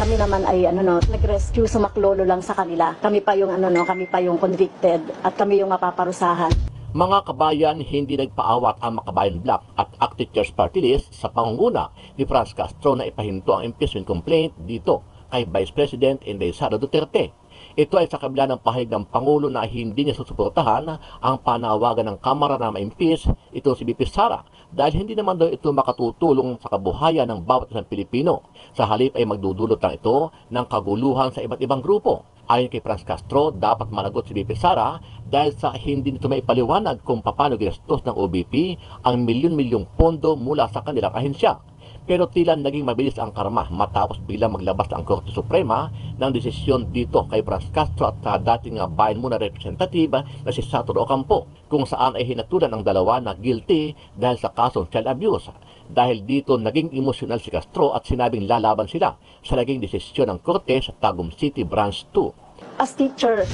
Kami naman ay nag-rescue, sumaklolo lang sa kanila. Kami pa yung kami pa yung convicted at kami yung mapaparusahan. Mga kabayan, hindi nagpaawat ang Makabayan Black at Active Party List sa pangunguna ni Franz Castro na ipahinto ang impeachment complaint dito kay Vice President Inday Sara Duterte. Ito ay sa kabila ng pahayag ng Pangulo na hindi niya susuportahan ang panawagan ng Kamara na ma-impeach ito si VP Sara dahil hindi naman daw ito makatutulong sa kabuhayan ng bawat isang Pilipino. Sa halip ay magdudulot lang ito ng kaguluhan sa iba't ibang grupo. Ayon kay Franz Castro, dapat managot si VP Sara dahil sa hindi nito maipaliwanag kung paano ginastos ng OBP ang milyon-milyong pondo mula sa kanilang ahensya. Pero tila naging mabilis ang karma matapos biglang maglabas ang Korte Suprema ng desisyon dito kay Franz Castro at sa dating bayan muna representative na si Sator Ocampo kung saan ay hinatulan ang dalawa na guilty dahil sa kasong child abuse. Dahil dito naging emosyonal si Castro at sinabing lalaban sila sa naging desisyon ng Korte sa Tagum City Branch 2. As teacher,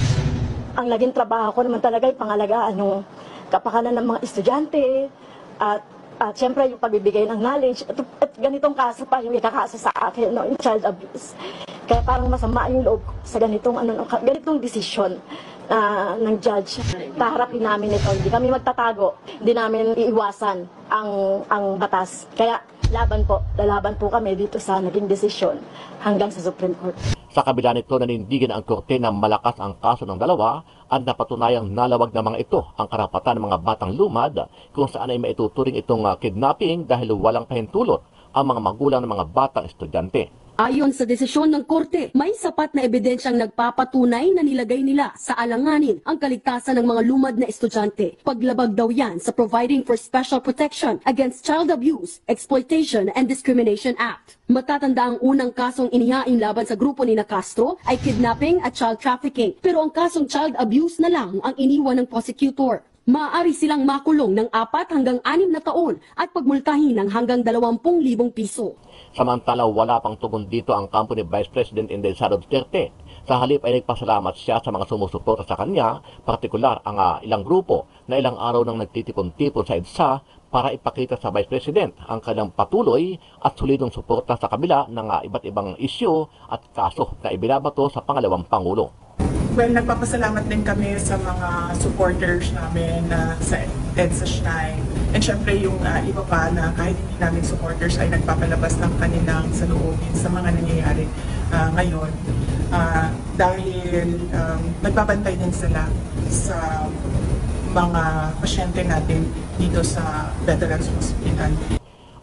ang naging trabaho ko naman talaga ay pangalagaan yung kapakanan ng mga estudyante at siyempre yung pagbibigay ng knowledge at ganitong kaso pa yung ikakaso sa akin, yung child abuse. Kaya parang masama yung loob ko sa ganitong desisyon ng judge. Taharapin namin ito, hindi kami magtatago, hindi namin iiwasan ang batas. Kaya lalaban po kami dito sa naging desisyon hanggang sa Supreme Court. Sa kabila nito, nanindigan ang korte na malakas ang kaso ng dalawa at napatunayang nalawag na mga ito ang karapatan ng mga batang lumad kung saan ay maituturing itong kidnapping dahil walang pahintulot ang mga magulang ng mga batang estudyante. Ayon sa desisyon ng korte, may sapat na ebidensyang nagpapatunay na nilagay nila sa alanganin ang kaligtasan ng mga lumad na estudyante. Paglabag daw yan sa Providing for Special Protection Against Child Abuse, Exploitation and Discrimination Act. Matatanda ang unang kasong inihain laban sa grupo ni Castro ay kidnapping at child trafficking. Pero ang kasong child abuse na lang ang iniwan ng prosecutor. Maaari silang makulong ng 4 hanggang 6 na taon at pagmultahin ng hanggang 20,000 piso. Samantala, wala pang tugon dito ang kampo ni Vice President Inday Sara Duterte. Sa halip ay nagpasalamat siya sa mga sumusuporta sa kanya, partikular ang ilang grupo na ilang araw nang nagtitipon-tipon sa EDSA para ipakita sa Vice President ang kanilang patuloy at solidong suporta sa kabila ng iba't ibang isyu at kaso na ibinabato sa pangalawang Pangulo. Well, nagpapasalamat din kami sa mga supporters namin sa EDSA Shrine. And syempre yung iba pa na kahit hindi namin supporters ay nagpapalabas ng kanilang saloobin sa mga nangyayari ngayon. Dahil nagbabantay din sila sa mga pasyente natin dito sa Veterans Hospital.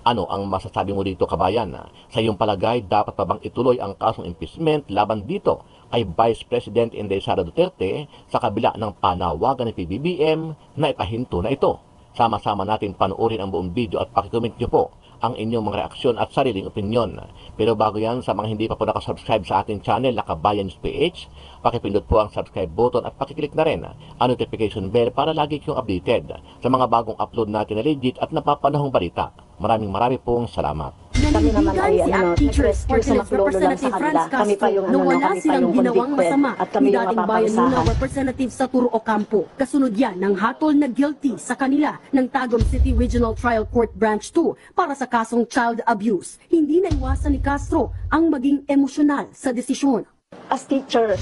Ano ang masasabi mo dito, kabayan? Sa iyong palagay, dapat pa bang ituloy ang kasong impeachment laban dito kay Vice President Inday Sara Duterte sa kabila ng panawagan ng PBBM na ipahinto na ito? Sama-sama natin panoorin ang buong video at pakicomment nyo po ang inyong mga reaksyon at sariling opinyon. Pero bago yan, sa mga hindi pa po nakasubscribe sa ating channel na Kabayan News PH, pakipindot po ang subscribe button at pakiclick na rin ang notification bell para lagi kayong updated sa mga bagong upload natin na legit at napapanahong balita. Maraming pong salamat. Kami naman ay si ACT Teachers Party List Representative Franz Castro na wala silang ginawang masama ni dating bayan muna Representative Sator Ocampo. Kasunod yan ng hatol na guilty sa kanila ng Tagum City Regional Trial Court Branch 2 para sa kasong child abuse. Hindi naiwasan ni Castro ang maging emosyonal sa desisyon. As teacher,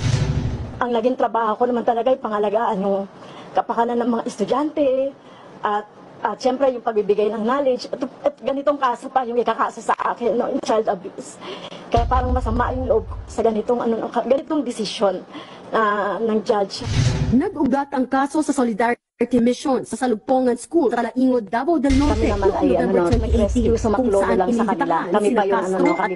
ang naging trabaho ko naman talaga ay pangalagaan yung kapakanan ng mga estudyante at siyempre yung pagbibigay ng knowledge at ganitong kaso pa yung ikakaso sa akin, yung child abuse. Kaya parang masama yung loob ko sa ganitong desisyon ng judge. Nag-ugat ang kaso sa Solidarity Mission sa Salugpongan School sa Laingod, Davao del Norte Kami naman ay November 2018 sumaklolo lang sa kanila. Kami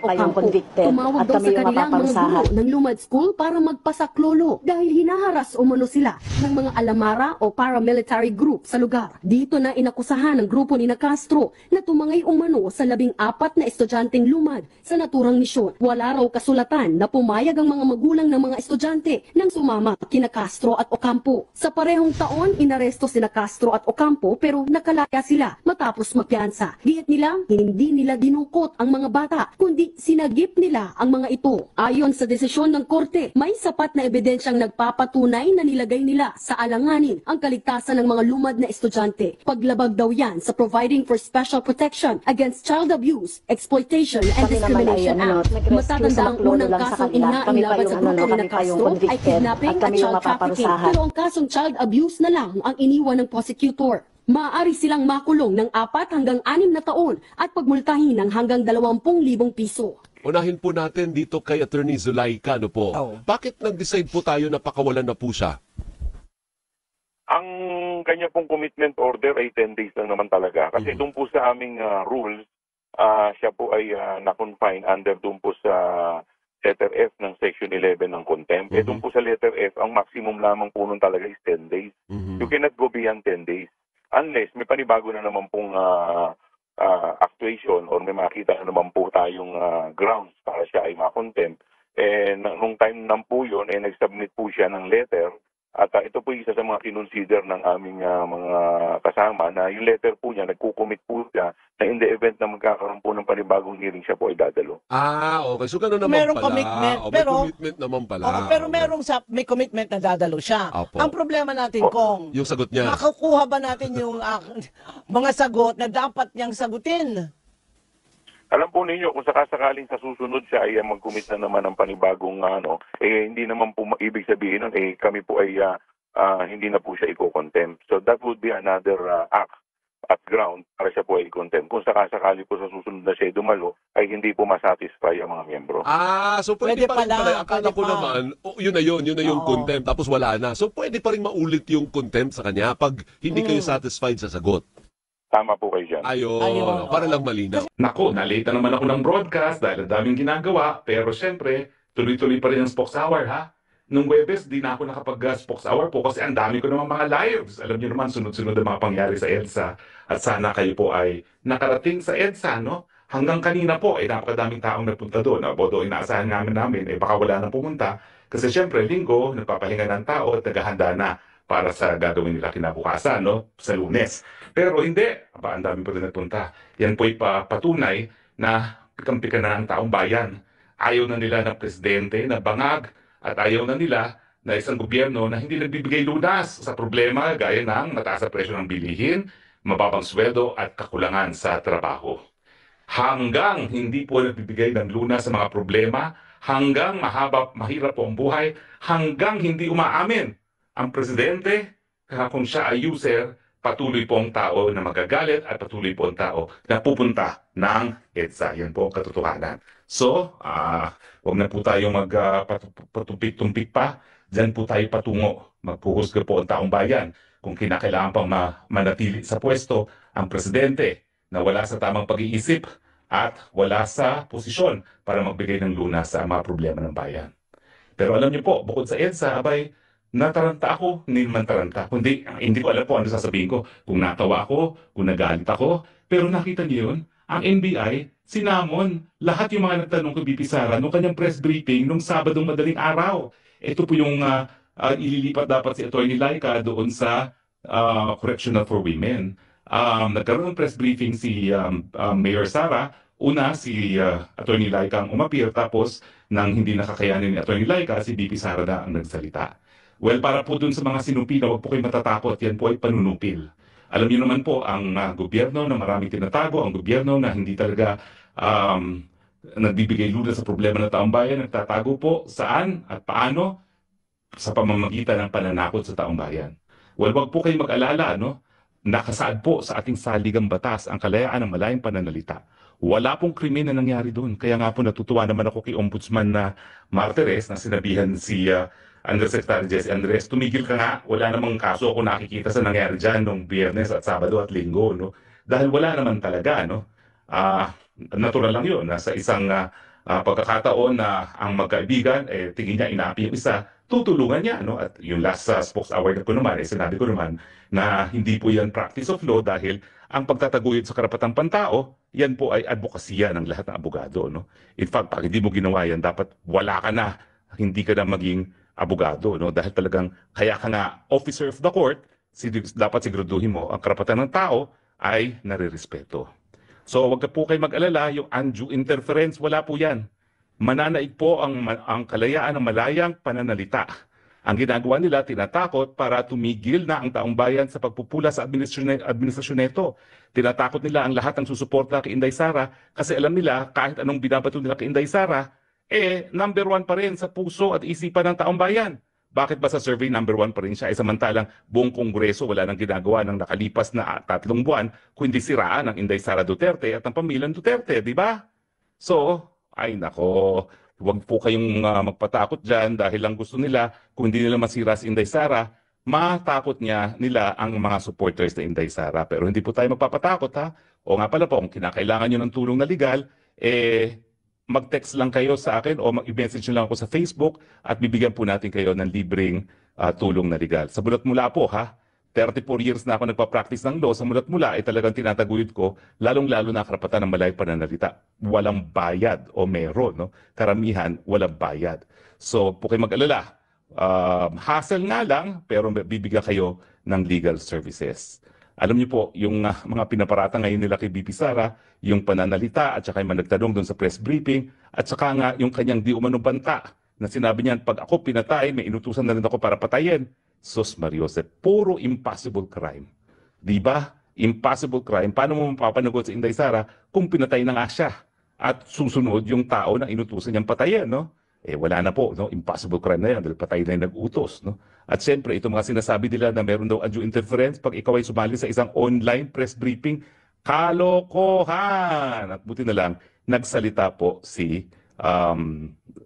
pa yung convicted Tumawag at daw kami sa yung kanilang mga mapaparusahan. guro ng Lumad School para magpasaklolo dahil hinaharas umano sila ng mga alamara o paramilitary group sa lugar. Dito na inakusahan ng grupo ni Castro na tumangay umano sa 14 na estudyanteng lumad sa naturang misyon. Wala raw kasulatan na pumayag ang mga magulang ng mga estudyante nang sumama kina Castro at Ocampo. Sa parehong taon, inaresto inaresto sina Castro at Ocampo pero nakalaya sila matapos magpiyansa. Giit nila, hindi nila dinukot ang mga bata, kundi sinagip nila ang mga ito. Ayon sa desisyon ng korte, may sapat na ebidensyang nagpapatunay na nilagay nila sa alanganin ang kaligtasan ng mga lumad na estudyante. Paglabag daw yan sa Providing for Special Protection Against Child Abuse, Exploitation and Kami naman ay, Discrimination Act. nag-rescue Matatanda sa ang Bacolod unang lang sa kasong kanila. inaing Kami pa laban yung sa grupo ni kami pa yung Castro ay convicted kidnapping at at kami yung child trafficking. mapaparusahan. Pero ang kasong child abuse na lang ang iniwan ng prosecutor. Maaari silang makulong ng 4 hanggang 6 na taon at pagmultahin ng hanggang 20,000 piso. Unahin po natin dito kay Attorney Zulaika, ano po. Oo. Bakit nag-decide po tayo na pakawalan na po siya? Ang kanya pong commitment order ay 10 days lang naman talaga. Kasi doon po sa aming rules, siya po ay na-confine under doon po sa letter F ng Section 11 ng contempt. Eh doon po sa letter F, ang maximum lamang po nun talaga is 10 days. You cannot go beyond 10 days. Unless may panibago na naman pong actuation or may makita na naman po tayong grounds para siya ay ma-contempt. Eh, nung time nang po yun, nag-submit po siya ng letter. At ito po isa sa mga kinonsider ng aming mga kasama na yung letter po niya, nagkukomit po siya na in the event na magkakaroon po ng panibagong hearing siya po ay dadalo. Okay. So gano'n naman Merong pala. commitment, May pero- commitment naman pala. Oo, pero Okay. may commitment na dadalo siya. Opo. Ang problema natin kung Yung sagot niya. makukuha ba natin yung mga sagot na dapat niyang sagutin? Alam po ninyo, kung sakasakaling sa susunod siya ay mag-commit na naman ng panibagong hindi naman po ibig sabihin nun, kami po ay hindi na po siya i-contempt. So that would be another act at ground para siya po ay i-contempt. Kung sakasakali po sa susunod na siya ay dumalo, ay hindi po masatisfy ang mga miyembro. So pwede, Pwede pa rin pala, pala. Akala pwede ko pa. naman, yun na yung Oo. contempt, tapos wala na. So pwede pa rin maulit yung contempt sa kanya pag hindi kayo satisfied sa sagot. Tama po kayo dyan. Ayun. Para lang malinaw. Naku, nalita naman ako ng broadcast dahil ang daming ginagawa. Pero syempre, tuloy-tuloy pa rin ang Spokes Hour, ha? Nung Webes, di na ako nakapag-Spokes Hour po kasi ang dami ko naman mga lives. Alam niyo naman, sunod-sunod ang mga pangyari sa EDSA. At sana kayo po ay nakarating sa EDSA, no? Hanggang kanina po, napakadaming taong nagpunta doon. Although inaasahan namin, baka wala nang pumunta. Kasi syempre, linggo, nagpapahinga ng tao at naghahanda na para sa gagawin nila kinabukasan, no? Sa Lunes. Pero hindi, ang dami pa rin nagpunta. Yan po'y patunay na pikampikan na ang taong bayan. Ayaw na nila ng presidente na bangag at ayaw na nila na isang gobyerno na hindi nagbibigay lunas sa problema gaya ng mataas na presyo ng bilihin, mababang sweldo at kakulangan sa trabaho. Hanggang hindi po nagbibigay ng lunas sa mga problema, hanggang mahirap po ang buhay, hanggang hindi umaamin ang presidente kung siya ay user, patuloy po ang tao na magagalit at patuloy po ang tao na pupunta ng EDSA. Yan po ang katotohanan. So, huwag na po tayong magpatumpik-tumpik pa. Diyan po tayo patungo. Magpuhusga po ang taong bayan. Kung kinakailangan pang manatili sa pwesto ang presidente na wala sa tamang pag-iisip at wala sa posisyon para magbigay ng lunas sa mga problema ng bayan. Pero alam niyo po, bukod sa EDSA, nataranta ako, hindi naman taranta. Hindi ko alam po ano sasabihin ko. Kung natawa ako, kung nagalit ako. Pero nakita niyo yun, ang NBI, sinamon lahat yung mga nagtanong kay BP Sara nung kanyang press briefing nung Sabadong madaling araw. Ito po yung ililipat dapat si Atty. Laika doon sa Correctional for Women. Nagkaroon ng press briefing si Mayor Sara. Una, si Atty. Laika ang umapir, tapos nang hindi nakakayanin ni Atty. Laika, si BP Sara na ang nagsalita. Well, para po dun sa mga sinupi na huwag po kayo matatakot, yan po ay panunupil. Alam niyo naman po, ang gobyerno na maraming tinatago, ang gobyerno na hindi talaga nagbibigay lunas sa problema ng taong bayan, nagtatago po saan at paano sa pamamagitan ng pananakot sa taong bayan. Well, huwag po kayo mag-alala, no? Nakasaad po sa ating saligang batas ang kalayaan ng malayang pananalita. Wala pong krimen na nangyari doon. Kaya nga po natutuwa naman ako kay Ombudsman na Martires na sinabihan si Undersecretary Jesse Andres, tumigil ka nga, wala namang kaso ako nakikita sa nangyari dyan nung Biyernes at Sabado at Linggo, no? Dahil wala naman talaga, no? Natural lang yun, na sa isang pagkakataon na ang magkaibigan, tingin niya inaapi yung isa, tutulungan niya, no? At yung last Spokes Award ko naman, sinabi ko naman na hindi po yan practice of law dahil ang pagtataguyod sa karapatang pantao, yan po ay advokasya ng lahat ng abogado, no? In fact, pag hindi mo ginawa yan, dapat wala ka na, hindi ka na maging abogado, no? Dahil talagang kaya ka nga officer of the court dapat siguraduhin mo ang karapatan ng tao ay narirespeto. So wag ka po kayo mag-alala, yung undue interference, wala po yan. Mananaig po ang kalayaan ng malayang pananalita. Ang ginagawa nila, tinatakot para tumigil na ang taong bayan sa pagpupula sa administrasyon nito. Tinatakot nila ang lahat ng susuporta kay Inday Sara kasi alam nila kahit anong binabato nila kay Inday Sara, number 1 pa rin sa puso at isipan ng taong bayan. Bakit ba sa survey number 1 pa rin siya? Samantalang buong Kongreso wala nang ginagawa ng nakalipas na 3 buwan kundi siraan ng Inday Sara Duterte at ng pamilyang Duterte, di ba? So, ay nako, huwag po kayong magpatakot dyan dahil lang gusto nila kung hindi nila masira si Inday Sara, matakot nila ang mga supporters na Inday Sara. Pero hindi po tayo magpapatakot ha. O nga pala po, kung kinakailangan nyo ng tulong na legal, mag-text lang kayo sa akin o mag-message nyo lang ako sa Facebook at bibigyan po natin kayo ng libreng tulong na legal. Sa Bulat Mula po ha, 34 years na ako nagpa-practice ng law. Sa Bulat Mula ay talagang tinataguyod ko, lalong-lalo na karapatan ng malayang pananalita. Walang bayad o meron, no? Karamihan, walang bayad. So, po kayo mag-alala. Hassle nga lang, pero bibigyan kayo ng legal services. Alam niyo po, yung mga pinaparata ngayon nila kay BP Sara, yung pananalita at saka yung nagtanong doon sa press briefing at saka nga yung kanyang di umanong banta na sinabi niyan, pag ako pinatay, may inutusan na rin ako para patayin. Sus Mariosep, puro impossible crime. Di ba? Impossible crime. Paano mo mapapanagot sa Inday Sara kung pinatay na nga siya at susunod yung tao na inutusan niyang patayin, no? Wala na po, no? Impossible crime na yan dahil patay na yung nag-utos, no? At siyempre, ito mga sinasabi nila na meron daw undue interference pag ikaw ay sumali sa isang online press briefing, kalokohan! At buti na lang, nagsalita po si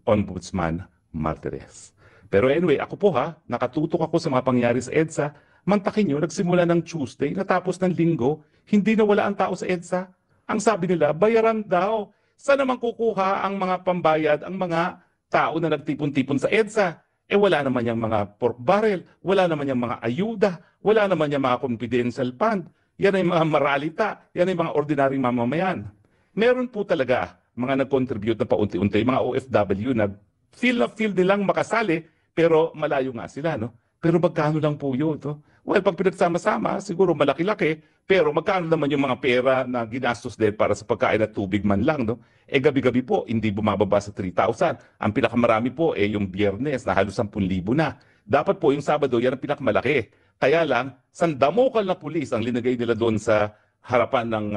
Ombudsman Martirez. Pero anyway, ako po nakatutok ako sa mga pangyayari sa EDSA. Mantakin nyo, nagsimula ng Tuesday, natapos ng Linggo, hindi na wala ang tao sa EDSA. Ang sabi nila, bayaran daw. Saan naman kukuha ang mga pambayad, ang mga tao na nagtipon-tipon sa EDSA? Wala naman yung mga pork barrel, wala naman yung mga ayuda, wala naman yung mga confidential fund. Yan ay mga maralita, yan ay mga ordinaryong mamamayan. Meron po talaga mga nag-contribute na paunti-unti, mga OFW na feel nilang makasali, pero malayo nga sila, no? Pero magkano lang po yun, no? Well, pag pinagsama-sama, siguro malaki-laki, pero magkano naman yung mga pera na ginastos din para sa pagkain at tubig man lang, no? Gabi-gabi po, hindi bumababa sa 3,000. Ang pinakamarami po yung Biyernes na halos 10,000 na. Dapat po yung Sabado, yan ang pinakamalaki. Kaya lang, sandamukal na pulis ang linagay nila doon sa harapan ng,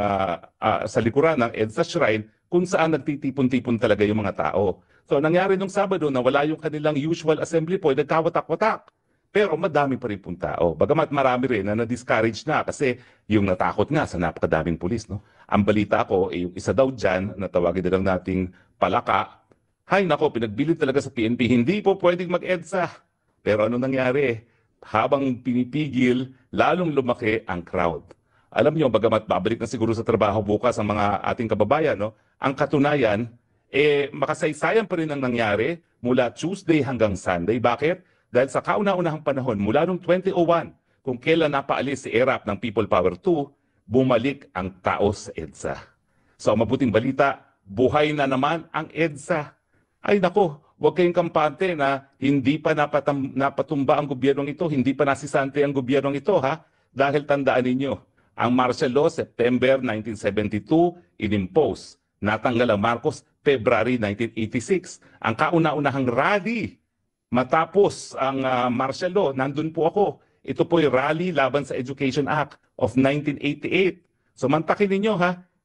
sa likuran ng EDSA Shrine, kung saan nagtitipon-tipon talaga yung mga tao. So, nangyari nung Sabado na wala yung kanilang usual assembly point, nagkawatak-watak. Pero madami pa rin pong tao. Bagamat marami rin na na-discourage na kasi yung natakot nga sa napakadaming pulis, no? Ang balita ko, yung isa daw dyan, na tawagin na lang nating Palaka, hay nako, pinagbilid talaga sa PNP, hindi po pwedeng mag-EDSA. Pero ano nangyari? Habang pinipigil, lalong lumaki ang crowd. Alam nyo, bagamat babalik na siguro sa trabaho bukas ang mga ating kababayan, no? Ang katunayan, makasaysayan pa rin ang nangyari mula Tuesday hanggang Sunday. Bakit? Dahil sa kauna-unahang panahon, mula noong 2001, kung kailan napaalis si ERAP ng People Power 2, bumalik ang tao sa EDSA. So, mabuting balita, buhay na naman ang EDSA. Ay nako, huwag kayong kampante na hindi pa napatumba ang gobyernong ito, hindi pa nasisante ang gobyernong ito, ha? Dahil tandaan ninyo, ang martial law, September 1972, inimpose. Natanggal ang Marcos, February 1986. Ang kauna-unahang rally, matapos ang martial law, nandun po ako. Ito po yung rally laban sa Education Act of 1988. So mantakin ninyo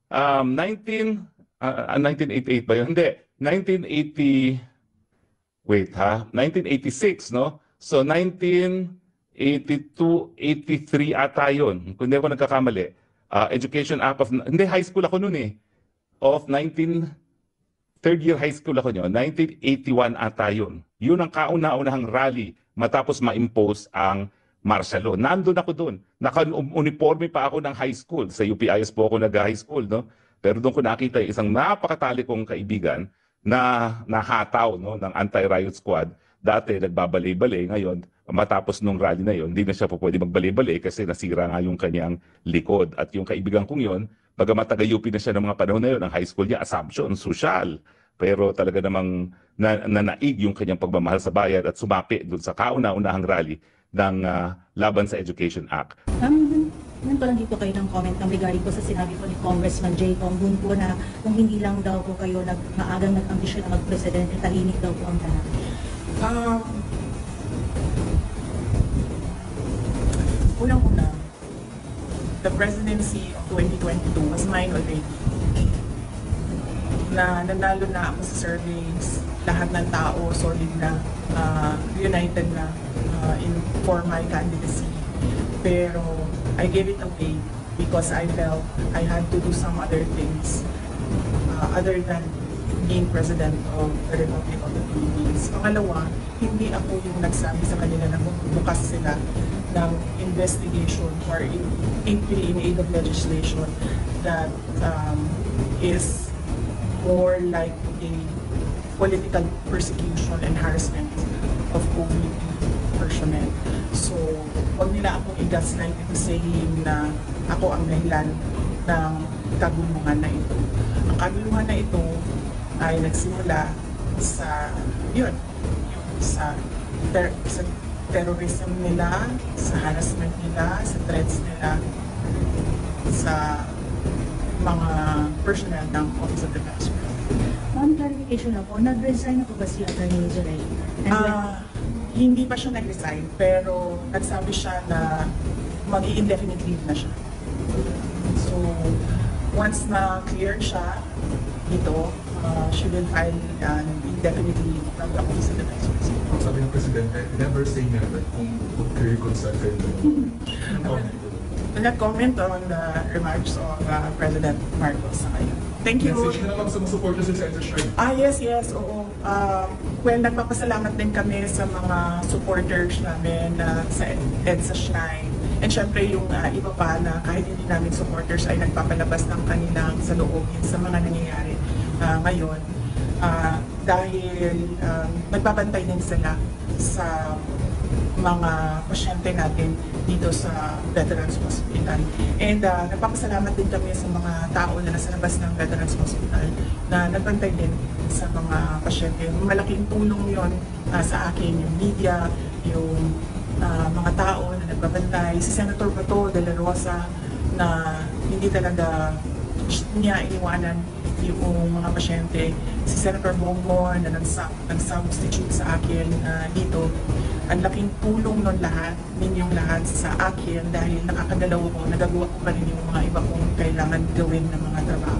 1988 ba yun? Hindi. 1986, no? So 1982, 83 ata yun. Kung hindi ako nagkakamali. Education Act of, hindi, high school ako noon of third year high school ako nyo, 1981 ata yun. Yun ang kauna-unahang rally matapos ma-impose ang martial law. Nandun ako doon. Naka-uniforme pa ako ng high school. Sa UPIS po ako nag-high school, no? Pero doon ko nakita isang napakatali kong kaibigan na nahataw, no, ng anti-riot squad. Dati nagbabalay-balay, ngayon matapos nung rally na yon, hindi na siya po pwede magbalay-balay kasi nasira nga yung kanyang likod. At yung kaibigan kong yon, bagamat taga-UP na siya ng mga panahon na yun, ang high school niya, Assumption, social. Pero talaga namang nanaig yung kanyang pagmamahal sa bayan at sumapi doon sa kauna-unahang rally ng Laban sa Education Act. Nanto lang dito kayo ng comment regarding po sa sinabi po ni Congressman Jay Tong dun po na kung hindi lang daw po kayo maagang nag-ambisyon na mag-presidente, tahimik daw po ang tanan. Unang-una, the presidency of 2022 was mine already. Na nanalo na ako sa surveys, lahat ng tao solid na, united na for my candidacy. Pero I gave it away because I felt I had to do some other things other than being President of the Republic of the Philippines. Pangalawa, hindi ako yung nagsabi sa kanila na bukas sila ng investigation or inquiry in aid of legislation that is more like a political persecution and harassment of OVP personnel. So, huwag nila akong i-gaslight into saying na ako ang dahilan ng kaguluhan na ito. Ang kaguluhan na ito ay nagsimula sa, sa terrorism nila, sa harassment nila, sa threats nila, sa mga personnel ng Office of the Vice President. Ma'am, clarification na po, nag-resign na po ba si Atty. Zuray? Hindi pa siya nag-resign, pero nagsabi siya na mag-i-indefinite leave na siya. So, once na clear siya dito, she will file an indefinite leave from the Office of the Vice President. Sabi ng Presidente, never say never kung kayo consult kayo. Will not comment on the remarks of President Marcos sa ngayon. Thank you. Message na lang sa mga supporters sa Senator Shrine. Yes, oo. Well, nagpapasalamat din kami sa mga supporters namin sa EDSA Shrine. And syempre yung iba pa na kahit hindi namin supporters ay nagpapalabas ng kanilang saloobin sa mga nangyayari ngayon. Dahil nagbabantay din sila sa mga pasyente natin dito sa Veterans Hospital. And nagpapasalamat din kami sa mga tao na nasa labas ng Veterans Hospital na nagbantay din sa mga pasyente. Malaking tulong yon sa akin, yung media, yung mga tao na nagbabantay. Si Senator Bato de la Rosa na hindi talaga niya iniwanan yung mga pasyente. Si Senator Bongbong na nag-substitute sa akin dito. Ang laking tulong nun lahat, ninyong lahat sa akin dahil nakakadalaw ko, nagagawa ko pa rin yung mga iba kong kailangan gawin ng mga trabaho.